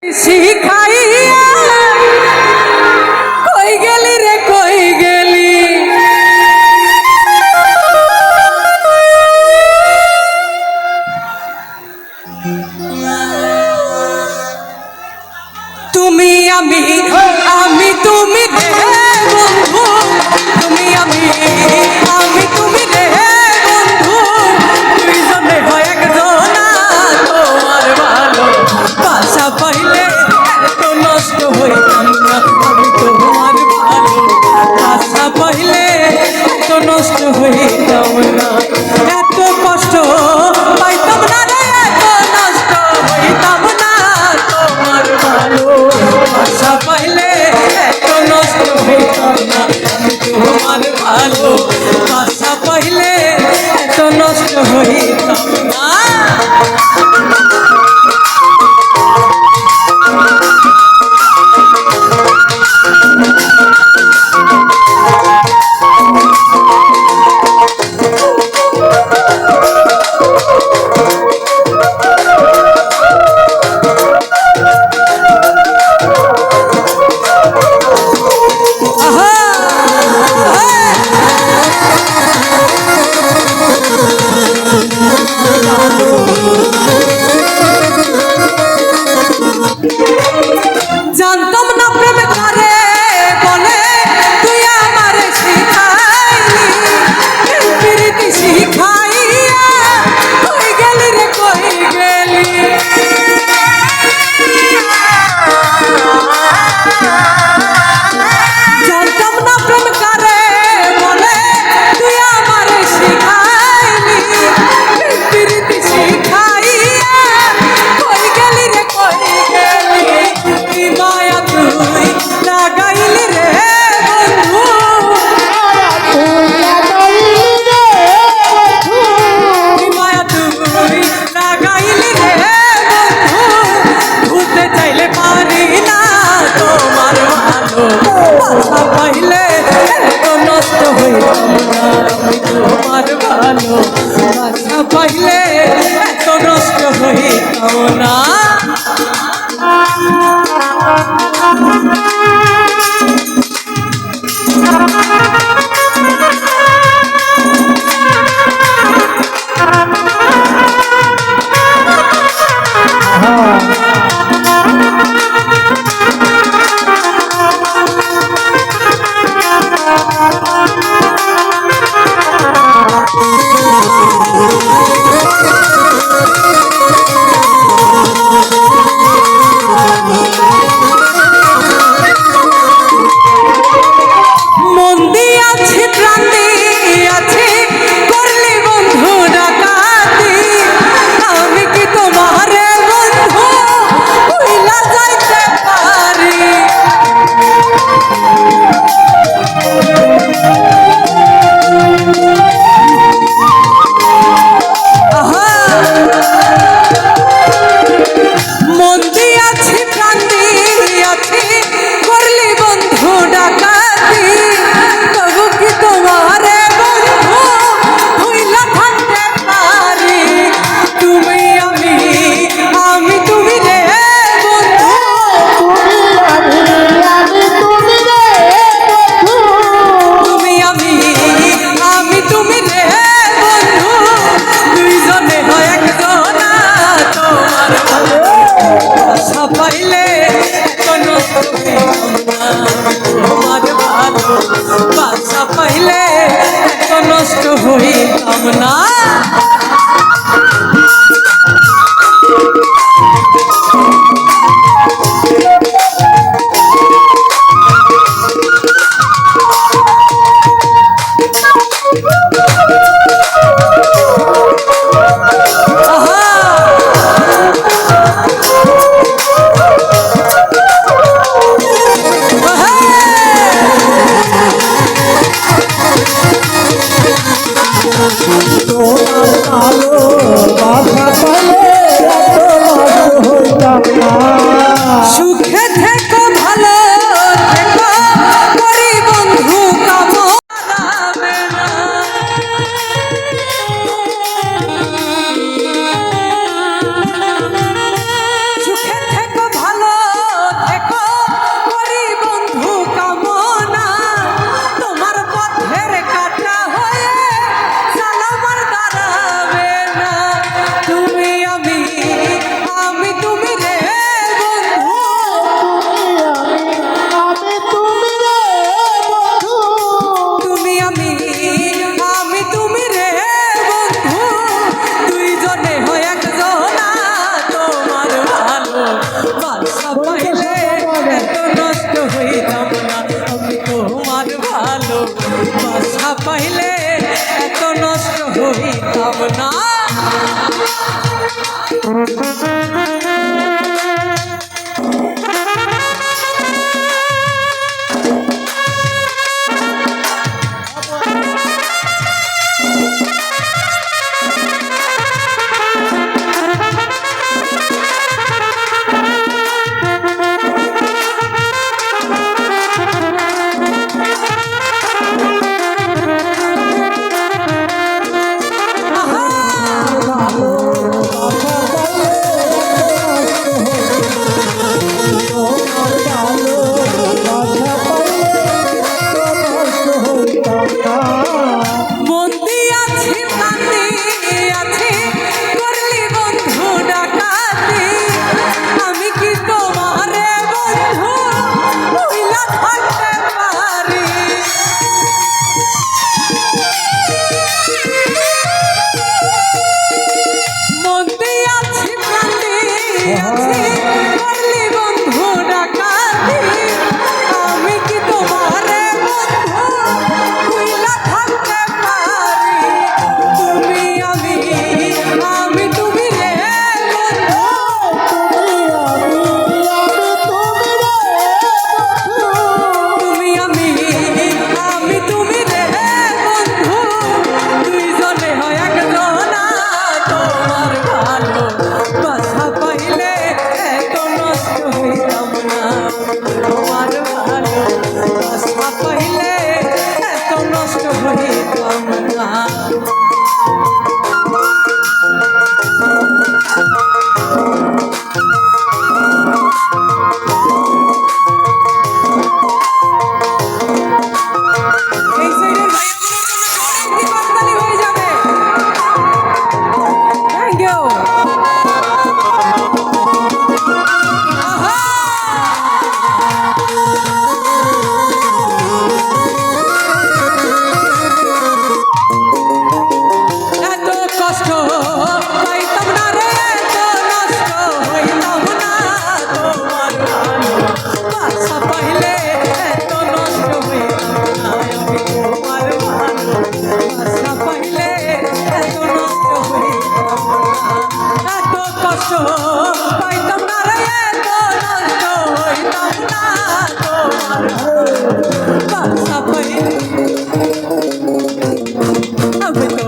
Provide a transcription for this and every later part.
শিখাইয়া কই গেলি রে কই গেলি তুমি আমি আমি তুমি রে বন্ধু তুমি আমি তুমি রে বন্ধু দুইজনে হয় একজনা তোমার ভালো বাসা পাইলে এত নষ্ট হইতাম না আমি তোমার ভালো বাসা পাইলে এত নষ্ট হইতাম না এত কষ্ট পাইতাম না রে এত নষ্ট হইতাম না তোমার ভালো বাসা পাইলে এত নষ্ট হইতাম না আমি তোমার ভালো বাসা পাইলে এত নষ্ট হইতাম না জানতাম না প্রেম করে বলে তুই আমার শিখাইলি প্রীতি শিখাইয়া কই গেলি রে কই গেলি জানতাম না প্রেম করে বলে তুই আমার শিখাইলি প্রীতি শিখাইয়া কই গেলি রে কই গেলি মায়া তুই লাগাইলি রে বন্ধু মায়া তুই লাগাইলি রে বন্ধু ভুলতে চাইলে পারি না তোমার ভালো বাসা পাইলে এত নষ্ট হইতাম না আমি তোমার ভালো বাসা পাইলে এত নষ্ট হইতাম না পাইলে তোমার ভালো বাসা পাইলে এত নষ্ট হইতাম না না।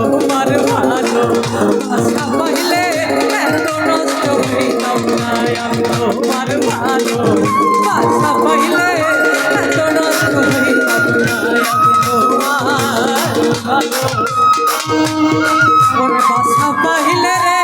তোমার ভালো বাসা পাইলে এত নষ্ট হইতাম না আমি তোমার ভালো বাসা পাইলে রে